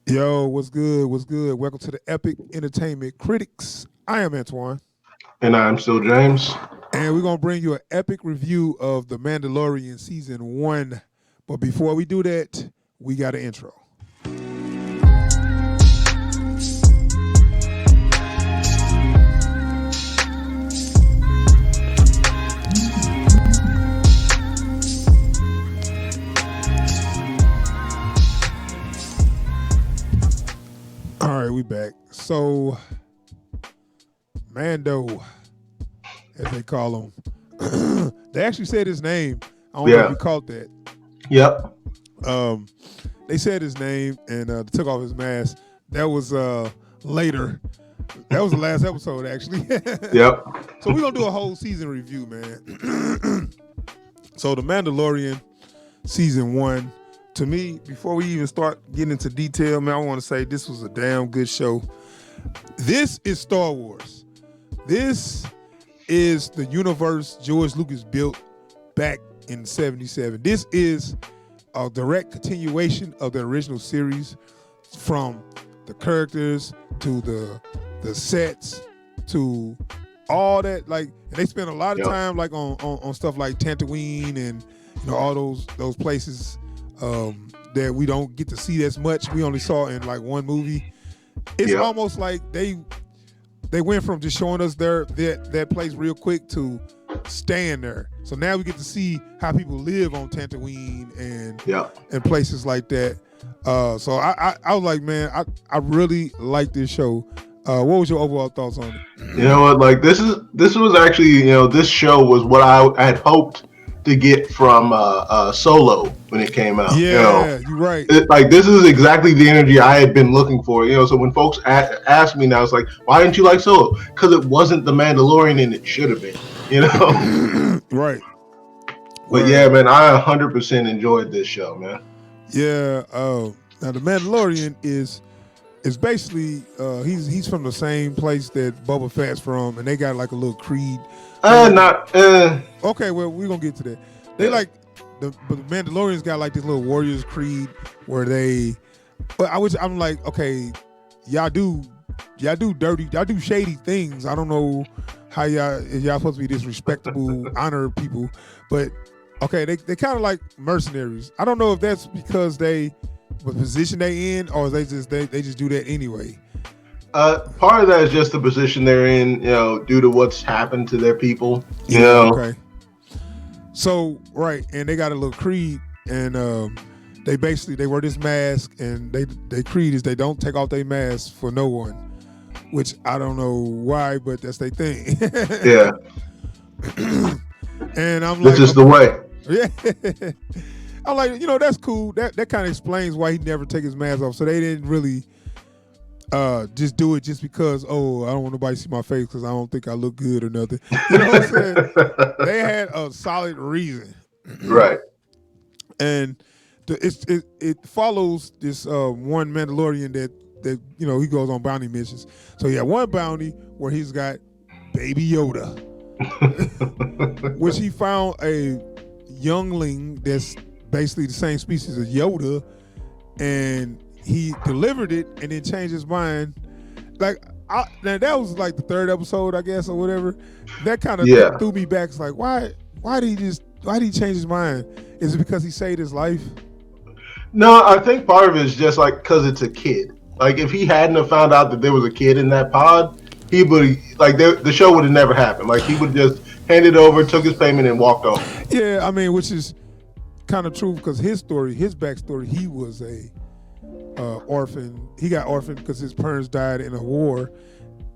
Yo, what's good? What's good? Welcome to the Epic Entertainment Critics. I am Antoine, And I'm still James. and we're gonna bring you an epic review of The Mandalorian season one. But before we do that, we got an intro. All right, we back. So, Mando, as they call him, they actually said his name. I don't know if Yeah. you caught that. Yep. Um, they said his name and took off his mask. That was later. That was the last episode, actually. Yep. So we're gonna do a whole season review, man. So The Mandalorian season one. To me, before we even start getting into detail, man, I want to say this was a damn good show. This is Star Wars. This is the universe George Lucas built back in '77. This is a direct continuation of the original series, from the characters to the sets to all that. Like, and they spent a lot of Yep. time like on stuff like Tatooine and all those places that we don't get to see as much. We only saw in like one movie. It's Yep. almost like they went from just showing us that place real quick to staying there. So now we get to see how people live on Tatooine Yep. and places like that. So I was like, man, I really like this show. What was your overall thoughts on it? You know what? Like this was actually this show was what I had hoped to get from Solo when it came out. Yeah, you're right. Like this is exactly the energy I had been looking for. So when folks asked me now, it's like, why didn't you like Solo? Because it wasn't the Mandalorian, and it should have been. Right. But Right. yeah, man, I 100% enjoyed this show, man. Yeah. Now the Mandalorian is basically he's from the same place that Boba Fett's from, and they got like a little creed. Not. Okay, well we're gonna get to that. They Yeah. like but the Mandalorians got like this little Warriors creed where they. But I'm like, okay, y'all do dirty, y'all do shady things. I don't know how y'all supposed to be this respectable, honor people, but okay, they kind of like mercenaries. I don't know if that's because they what position they in, or they just do that anyway. Part of that is just the position they're in, due to what's happened to their people. Okay. So right, and they got a little creed, and they wear this mask, and they creed is they don't take off their mask for no one, which I don't know why, but that's their thing. Yeah, And I'm this like, is the way. yeah. I'm like, that's cool. That kind of explains why he never take his mask off. So they didn't really just do it just because, I don't want nobody to see my face because I don't think I look good or nothing. You know what I'm saying? They had a solid reason. Right. And it follows this one Mandalorian that he goes on bounty missions. So yeah, one bounty where he's got Baby Yoda, which he found a youngling that's basically the same species as Yoda, and he delivered it and then changed his mind. Like now that was like the third episode, I guess, or whatever. That kind of Yeah. threw me back. It's like, why did he change his mind? Is it because he saved his life? No, I think part of it is just like because it's a kid. Like if he hadn't have found out that there was a kid in that pod, he would the show would have never happened. Like he would just hand it over, took his payment, and walked off. Yeah, I mean, which is kind of true because his backstory, he was a orphan. He got orphaned because his parents died in a war,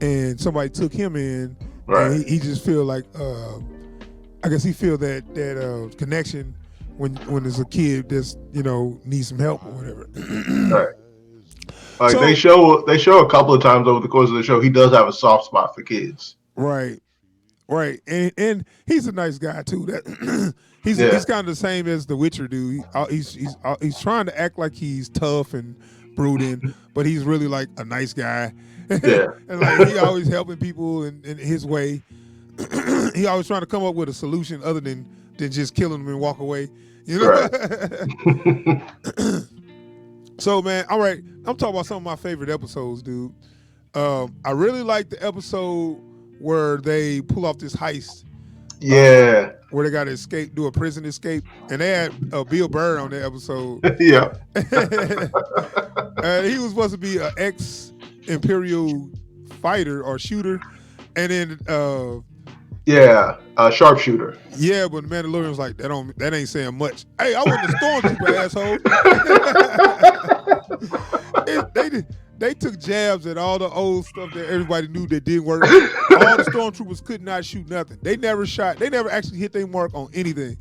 and somebody took him in. Right. And he just feel like, I guess he feel that connection when there's a kid that's needs some help or whatever. Right. Like So- they show a couple of times over the course of the show, he does have a soft spot for kids. Right, and he's a nice guy too. That he's kind of the same as the Witcher dude. He's trying to act like he's tough and brooding, but he's really like a nice guy. Yeah. And like he always helping people in his way. He always trying to come up with a solution other than just killing them and walk away. Right. So man, all right, I'm talking about some of my favorite episodes, dude. I really like the episode where they pull off this heist. Yeah. Where they got to escape, do a prison escape, and they had Bill Burr on that episode. Yeah. And he was supposed to be an ex-Imperial fighter or shooter, and then Yeah, sharpshooter. yeah, but the Mandalorian was like, that ain't saying much. Hey, I wasn't a stormtrooper, asshole. They took jabs at all the old stuff that everybody knew that didn't work. All the stormtroopers could not shoot nothing. They never actually hit their mark on anything.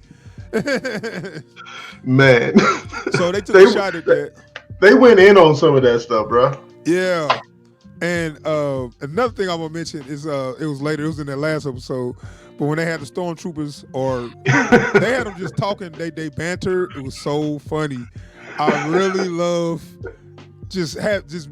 Man. So they took a shot at that. They went in on some of that stuff, bro. Yeah. And another thing I'm gonna mention is it was later, it was in that last episode, but when they had the stormtroopers or they had them just talking, they banter, it was so funny. I really love just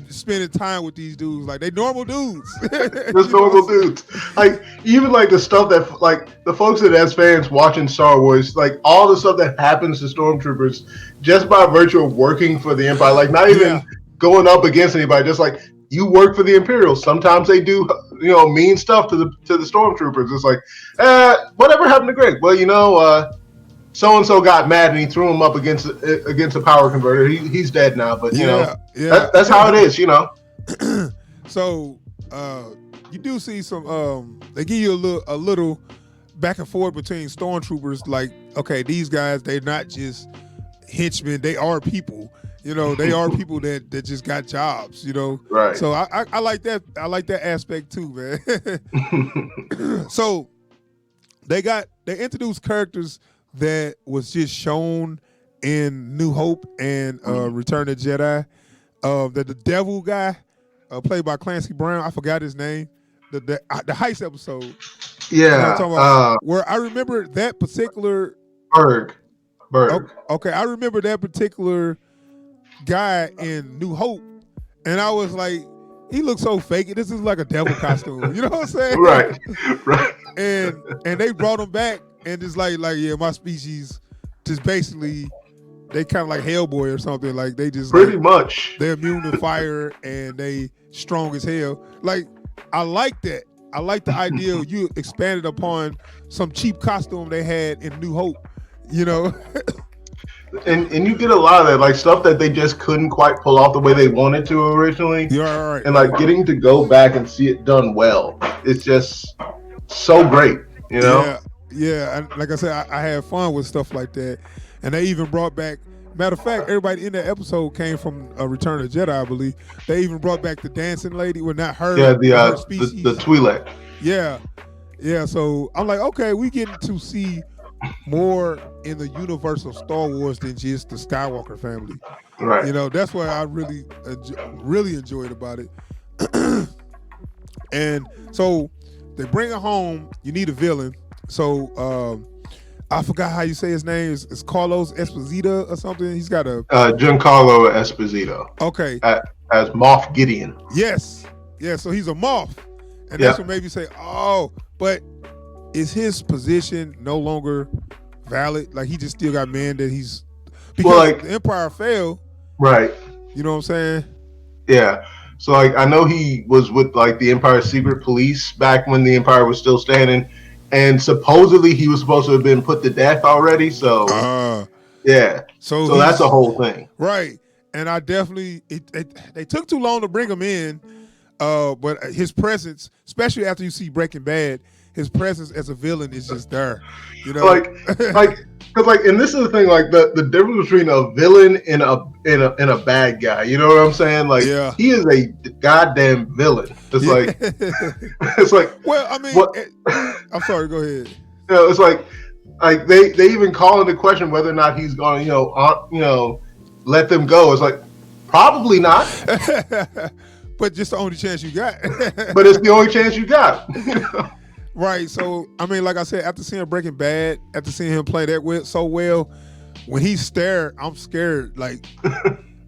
spending time with these dudes. Like, they normal dudes. Just normal dudes. Like, even like the stuff that, like, the folks that as fans watching Star Wars, like all the stuff that happens to stormtroopers just by virtue of working for the Empire, like not even going up against anybody, just like, you work for the Imperials. Sometimes they do, mean stuff to the stormtroopers. It's like, whatever happened to Greg? Well, so-and-so got mad and he threw him up against a power converter. He's dead now, but that's how it is, So you do see some they give you a little back and forth between stormtroopers, like, okay, these guys, they're not just henchmen, they are people. They are people that just got jobs, Right. So I like that. I like that aspect too, man. So they introduced characters that was just shown in New Hope and Return of the Jedi. The devil guy, played by Clancy Brown, I forgot his name. The heist episode. Yeah. Where I remember that particular Berg. Okay, I remember that particular guy in New Hope, and I was like, he looks so fake. This is like a devil costume. You know what I'm saying? Right. And they brought him back, and it's like yeah, my species just basically, they kind of like Hellboy or something. Like, they just pretty much they're immune to fire and they strong as hell. Like, I like that. I like the idea you expanded upon some cheap costume they had in New Hope. And you get a lot of that, like stuff that they just couldn't quite pull off the way they wanted to originally. Yeah, right. And like getting to go back and see it done well, it's just so great, Yeah. And like I said, I had fun with stuff like that, and they even brought back. Matter of fact, everybody in that episode came from Return of the Jedi, I believe. They even brought back the dancing lady, well, not her. Yeah, her species. the Twi'lek. Yeah. So I'm like, okay, we getting to see more in the universe of Star Wars than just the Skywalker family. Right. That's what I really enjoyed about it. And so they bring it home. You need a villain. So I forgot how you say his name. It's Carlos Esposito or something. He's got a Giancarlo Esposito. Okay. As Moff Gideon. Yes. Yeah. So he's a Moff, and that's what made me say, oh, but is his position no longer valid? Like, he just still got men that he's, because the Empire failed. Right. You know what I'm saying? Yeah. So like, I know he was with like the Empire Secret Police back when the Empire was still standing, and supposedly he was supposed to have been put to death already. So yeah. So that's a whole thing. Right. And I definitely they took too long to bring him in, but his presence, especially after you see Breaking Bad, his presence as a villain is just there, and this is the thing, like the difference between a villain and a bad guy. You know what I'm saying? Like, he is a goddamn villain. It's like, it's like. Well, I mean, I'm sorry. Go ahead. It's like they even call into question whether or not he's going to let them go. It's like, probably not. But just the only chance you got. But it's the only chance you got. Right. So, I mean, like I said, after seeing Breaking Bad, after seeing him play that so well, when he stared, I'm scared. Like, you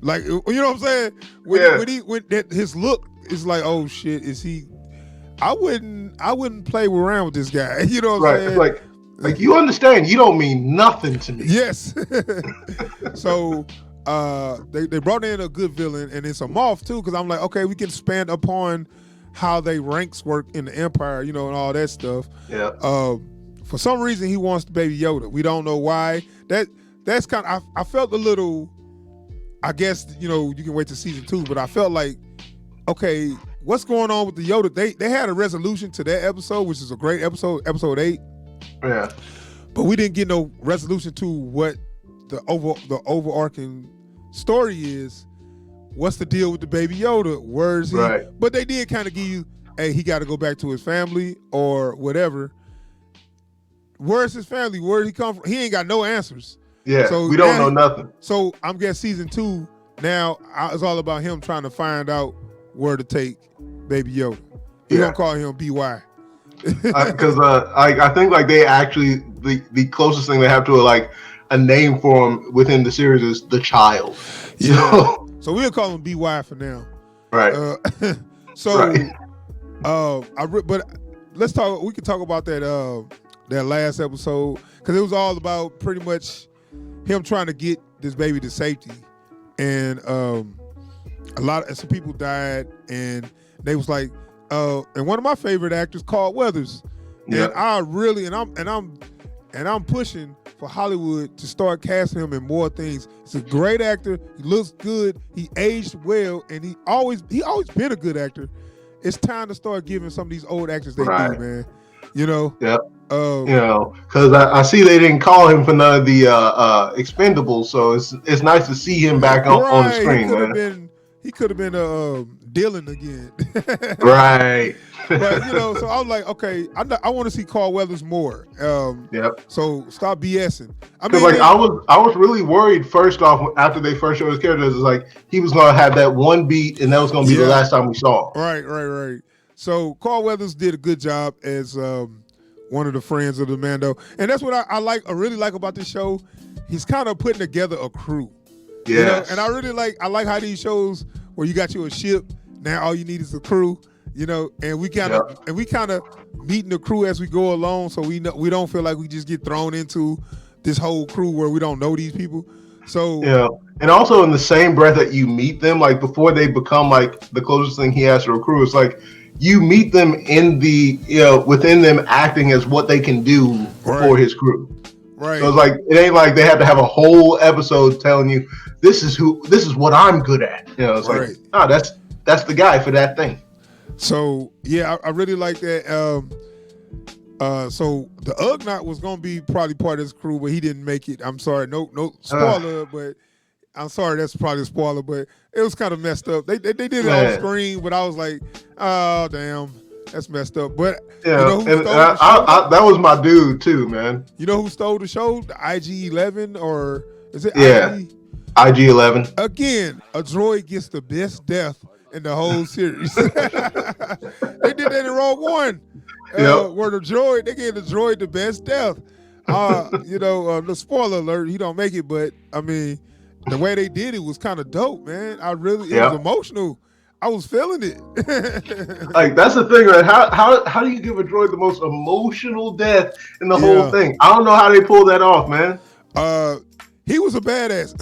know what I'm saying? When his look is like, oh shit, is he? I wouldn't play around with this guy. You know what I'm saying? It's like you understand, you don't mean nothing to me. Yes. So they brought in a good villain, and it's a Moff too. Because I'm like, okay, we can expand upon how they ranks work in the Empire, and all that stuff. Yeah. For some reason, he wants the Baby Yoda. We don't know why. That's kind of. I felt a little. I guess you can wait to season 2, but I felt like, okay, what's going on with the Yoda? They had a resolution to that episode, which is a great episode, episode 8. Yeah. But we didn't get no resolution to what the overarching story is. What's the deal with the Baby Yoda? Where is he? Right. But they did kind of give you, hey, he got to go back to his family or whatever. Where's his family? Where did he come from? He ain't got no answers. Yeah, so we don't know nothing. So I'm guessing season 2 now it's all about him trying to find out where to take Baby Yoda. We're gonna call him BY. Because I think like they actually the closest thing they have to a name for him within the series is the child. Yeah. So we'll call him BY for now. Right. But let's talk. We can talk about that last episode because it was all about pretty much him trying to get this baby to safety, and some people died, and they was like, and one of my favorite actors, Carl Weathers, and I really I'm pushing for Hollywood to start casting him in more things. He's a great actor. He looks good. He aged well, and he always been a good actor. It's time to start giving some of these old actors they do, man. Yep. Because I see they didn't call him for none of the Expendables, so it's nice to see him back on the screen. He could have been Dylan again. Right. But so I was like, okay, I want to see Carl Weathers more. Yep. So stop BSing. I was really worried first off after they first showed his characters. It's like he was gonna have that one beat, and that was gonna be the last time we saw him. Right. So Carl Weathers did a good job as one of the friends of the Mando, and that's what I really like about this show. He's kind of putting together a crew. Yeah. And I really like how these shows where you got you a ship, now all you need is a crew, and we kind of meeting the crew as we go along, so we don't feel like we just get thrown into this whole crew where we don't know these people. So and also in the same breath that you meet them, like before they become like the closest thing he has to a crew, it's like you meet them in the within them acting as what they can do for his crew. Right. So it's like it ain't like they have to have a whole episode telling you this is what I'm good at. It's like that's the guy for that thing. So I really like that. So the Ugnaught was gonna be probably part of this crew, but he didn't make it. I'm sorry, no spoiler, but I'm sorry, that's probably a spoiler, but it was kind of messed up. They did it on screen, but I was like, oh damn, that's messed up. But that was my dude too, man. You know who stole the show? The IG-11 or is it IG? IG-11. Again, a droid gets the best death in the whole series. They did that in Rogue One. Where the droid, they gave the droid the best death. The spoiler alert, he don't make it, but I mean, the way they did it was kind of dope, man. It was emotional. I was feeling it. Like that's the thing, right? How do you give a droid the most emotional death in the whole thing? I don't know how they pulled that off, man. He was a badass,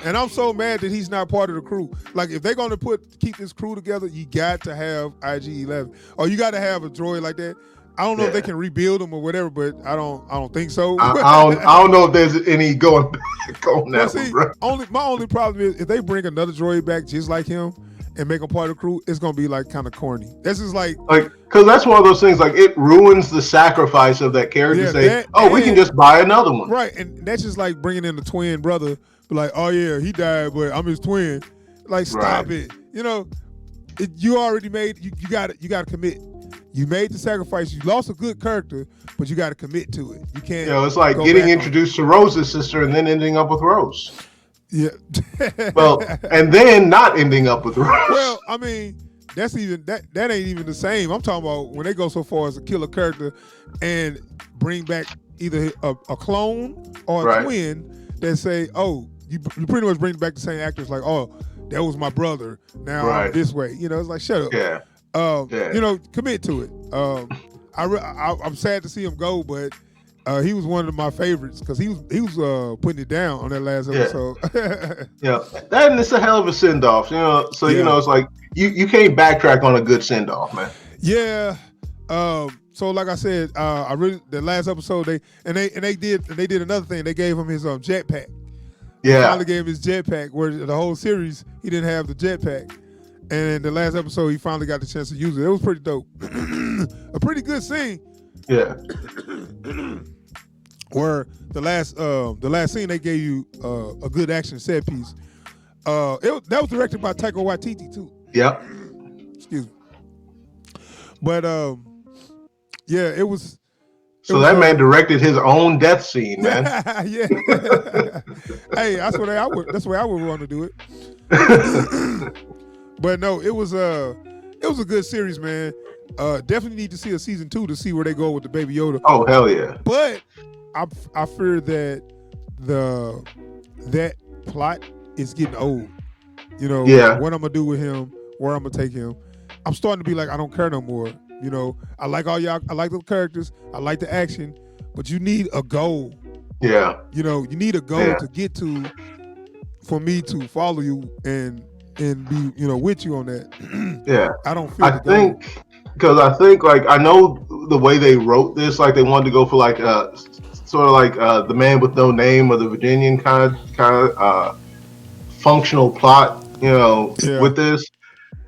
and I'm so mad that he's not part of the crew. Like, if they're gonna keep this crew together, you got to have IG-11, or you got to have a droid like that. I don't know if they can rebuild them or whatever, but I don't think so. I don't know if there's any going back on that. My only problem is if they bring another droid back just like him and make him part of the crew, it's gonna be like kind of corny. This is like because that's one of those things. Like it ruins the sacrifice of that character. We can just buy another one, right? And that's just like bringing in the twin brother. But like, oh yeah, he died, but I'm his twin. Like, stop it. You already made. You got to commit. You made the sacrifice. You lost a good character, but you got to commit to it. You can't. It's like getting introduced to Rose's sister and then ending up with Rose. Yeah. Well, and then not ending up with Rose. Well, I mean, that's even that ain't even the same. I'm talking about when they go so far as to kill a character and bring back either a clone or a twin that say, oh, you pretty much bring back the same actors. Like, oh, that was my brother. Now I'm this way. It's like, shut up. Yeah. Commit to it. I'm sad to see him go, but He was one of my favorites because he was putting it down on that last Yeah. episode. Yeah, that and it's a hell of a send off. So Yeah. it's like you can't backtrack on a good send off, man. Yeah. So like I said, I really the last episode they did another thing. They gave him his jetpack. Yeah. Finally gave him his jetpack. Where the whole series he didn't have the jetpack, and in the last episode he finally got the chance to use it. It was pretty dope. A pretty good scene. Yeah. Where the last scene they gave you a good action set piece. That was directed by Taika Waititi too. Yep. Excuse me. But yeah, it was. So that man directed his own death scene, man. Yeah. Hey, that's the way I would want to do it. But no, it was a good series, man. Definitely need to see a season 2 to see where they go with the Baby Yoda. Oh hell yeah! But I fear that that plot is getting old. Yeah. What I'm gonna do with him, where I'm gonna take him. I'm starting to be like, I don't care no more. I like all y'all. I like the characters. I like the action, but you need a goal. Yeah. You need a goal to get to for me to follow you and be with you on that. Yeah. I don't feel. I think like I know the way they wrote this, like they wanted to go for like sort of like the Man with No Name or the Virginian kind of functional plot, with this.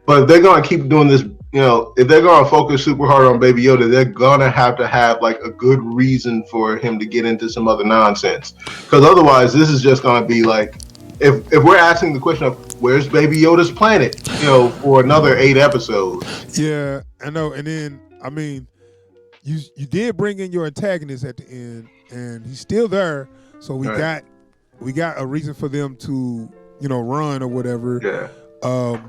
But if they're gonna keep doing this, if they're gonna focus super hard on Baby Yoda, they're gonna have to have like a good reason for him to get into some other nonsense. Because otherwise, this is just gonna be like, if we're asking the question of where's Baby Yoda's planet, for another 8 episodes. Yeah, I know. And then I mean, you did bring in your antagonist at the end, and he's still there. So we got a reason for them to run or whatever. Yeah.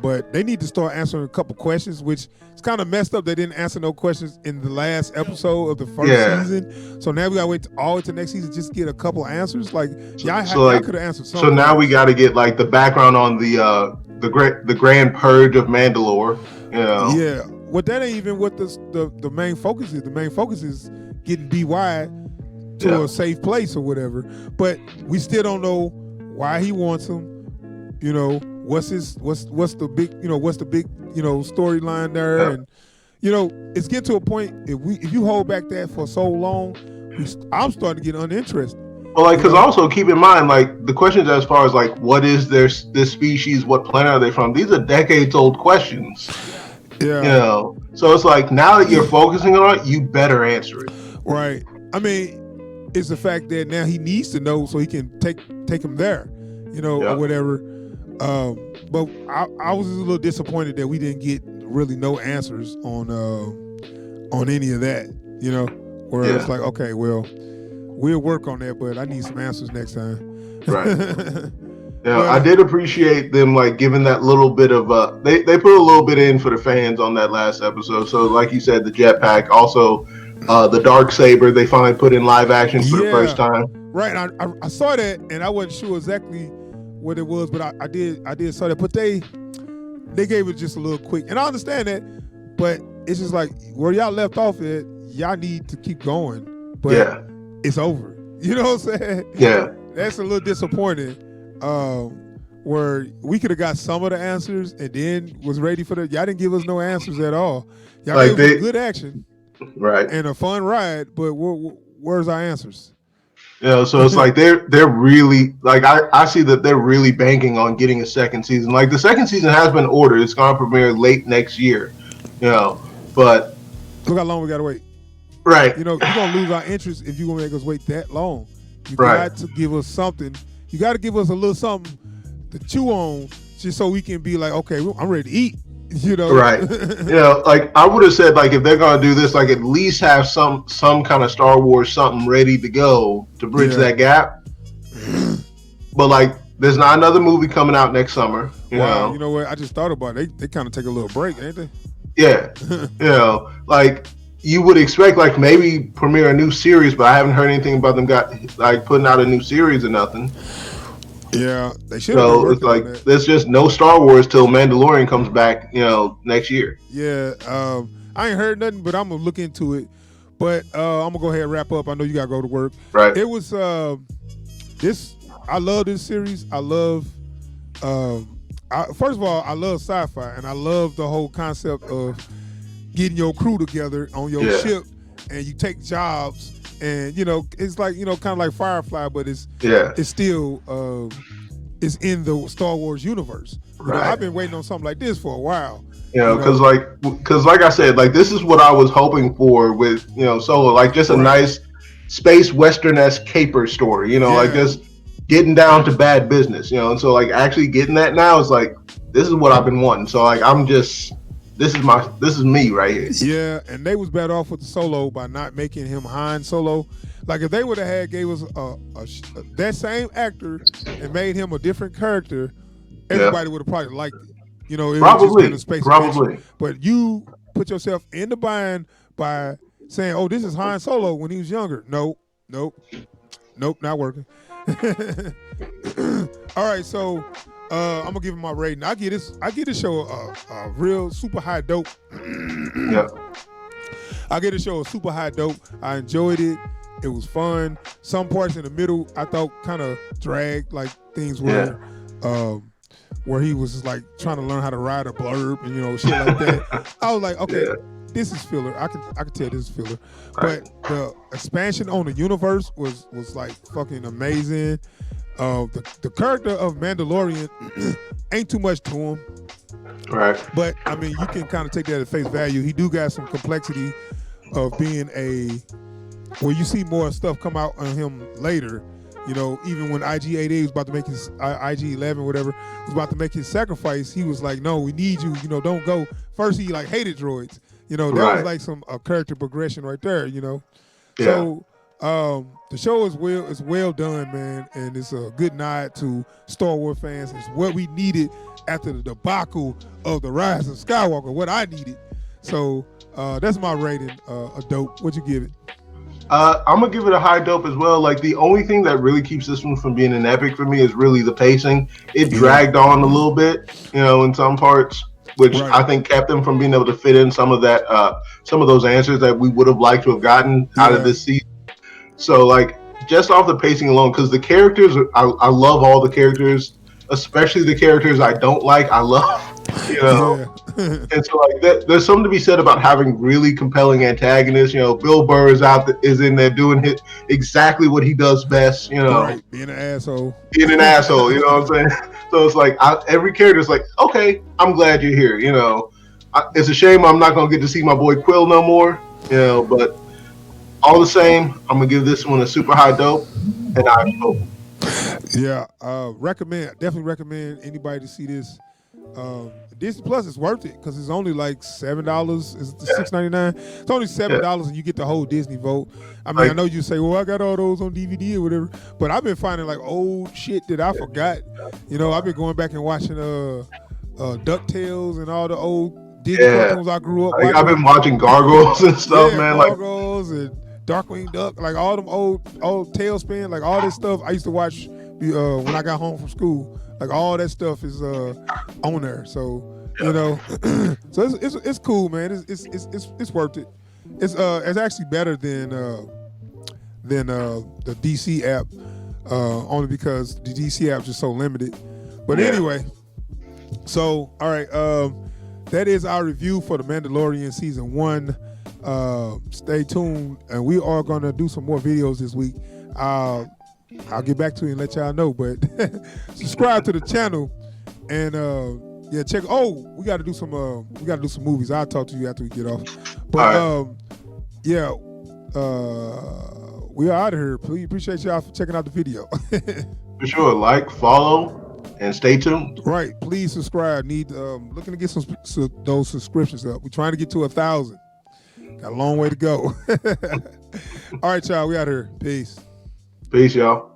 But they need to start answering a couple questions, which is kind of messed up. They didn't answer no questions in the last episode of the first season. So now we gotta wait all to next season just get a couple answers. Like y'all could have answered something. So now we got to get like the background on the grand purge of Mandalore. Yeah. Well, that ain't even what the main focus is. The main focus is getting BY to a safe place or whatever. But we still don't know why he wants him. What's the big storyline there, and it's getting to a point if you hold back that for so long, I'm starting to get uninterested. Well, like, because also keep in mind, like, the questions as far as like what is this species, what planet are they from? These are decades old questions. Yeah. So it's like now that you're focusing on it, you better answer it. Right. I mean, it's the fact that now he needs to know so he can take him there, or whatever. But I was a little disappointed that we didn't get really no answers on any of that, where it's like, okay, well, we'll work on that, but I need some answers next time. Right. I did appreciate them like giving that little bit of they put a little bit in for the fans on that last episode. So like you said, the jetpack, also the dark saber they finally put in live action for the first time. Right. I saw that and I wasn't sure exactly what it was, but I did saw that. But they gave it just a little quick, and I understand that, but it's just like where y'all left off at, y'all need to keep going. But it's over. You know what I'm saying? Yeah. That's a little disappointing. Where we could have got some of the answers and then was ready for the. Y'all didn't give us no answers at all. Y'all gave us good action, right, and a fun ride. But where's our answers? So it's like they're really like I see that they're really banking on getting a second season. Like the second season has been ordered; it's going to premiere late next year. But look how long we got to wait. Right. You're gonna lose our interest if you're gonna make us wait that long. You got to give us something. You got to give us a little something to chew on, just so we can be like, okay, I'm ready to eat. Right. Like I would have said, like if they're gonna do this, like at least have some kind of Star Wars something ready to go to bridge that gap. But like, there's not another movie coming out next summer. You know. You know what? I just thought about it. They kind of take a little break, ain't they? Yeah. Like you would expect, like maybe premiere a new series, but I haven't heard anything about them putting out a new series or nothing. Yeah, they should. So it's like there's just no Star Wars till Mandalorian comes back, next year. Yeah, I ain't heard nothing, but I'm gonna look into it. But I'm gonna go ahead and wrap up. I know you gotta go to work. Right. It was this. I love this series. I love. First of all, I love sci-fi, and I love the whole concept of getting your crew together on your ship, and you take jobs, and it's like kind of like Firefly, but it's still it's in the Star Wars universe. I've been waiting on something like this for a while. Because like I said, like this is what I was hoping for with Solo, like just a nice space western-esque caper story, like just getting down to bad business, and so like actually getting that now is like this is what I've been wanting. So like this is me right here. Yeah, and they was better off with the Solo by not making him Han Solo. Like if they would have gave us that same actor and made him a different character, everybody would have probably liked it. It was just in a space adventure. But you put yourself in the bind by saying, "Oh, this is Han Solo when he was younger." Nope, not working. All right, so I'm gonna give him my rating. I give this show a real super high dope. I give this show a super high dope. I enjoyed it. It was fun. Some parts in the middle I thought kind of dragged, like things where he was just like trying to learn how to ride a blurb and shit like that. I was like, okay, this is filler. I can tell this is filler. But the expansion on the universe was like fucking amazing. The character of Mandalorian ain't too much to him. Right. But I mean, you can kind of take that at face value. He do got some complexity of being where you see more stuff come out on him later. Even when IG-88 was about to make his IG-11 whatever was about to make his sacrifice, he was like, "No, we need you. Don't go." First, he like hated droids. That was like some character progression right there. So the show is well done, man, and it's a good nod to Star Wars fans. It's what we needed after the debacle of the Rise of Skywalker. What I needed. So that's my rating. A dope. What'd you give it? I'm gonna give it a high dope as well. Like the only thing that really keeps this one from being an epic for me is really the pacing. It dragged on a little bit, in some parts, which I think kept them from being able to fit in some of those answers that we would have liked to have gotten out of this season. So like just off the pacing alone, because the characters, I love all the characters, especially the characters I don't like. I love, and so like there's something to be said about having really compelling antagonists. Bill Burr is in there doing exactly what he does best. Right, being an asshole. You know what I'm saying? So it's like every character is like, okay, I'm glad you're here. It's a shame I'm not gonna get to see my boy Quill no more. But all the same, I'm gonna give this one a super high dope, and I hope. Yeah, definitely recommend anybody to see this. Disney Plus is worth it because it's only like $7. It's $6.99. It's only $7 and you get the whole Disney vote. I mean, I know you say, "Well, I got all those on DVD or whatever," but I've been finding like old shit that I forgot. I've been going back and watching DuckTales and all the old Disney cartoons I grew up watching. I've been watching Gargoyles and stuff, man. Gargoyles and Darkwing Duck, like all them old Tailspin, like all this stuff I used to watch when I got home from school. Like all that stuff is on there, so so it's cool, man. It's worth it. It's actually better than the DC app, only because the DC app is just so limited. But anyway, so all right, that is our review for the Mandalorian season 1. Stay tuned, and we are gonna do some more videos this week. I'll get back to you and let y'all know, but subscribe to the channel and check. Oh, we got to do some movies. I'll talk to you after we get off. But we are out of here. Please appreciate y'all for checking out the video. For sure, like, follow, and stay tuned. Right, please subscribe. Need looking to get those subscriptions up. We're trying to get to 1,000. Got a long way to go. All right, y'all. We out here. Peace. Peace, y'all.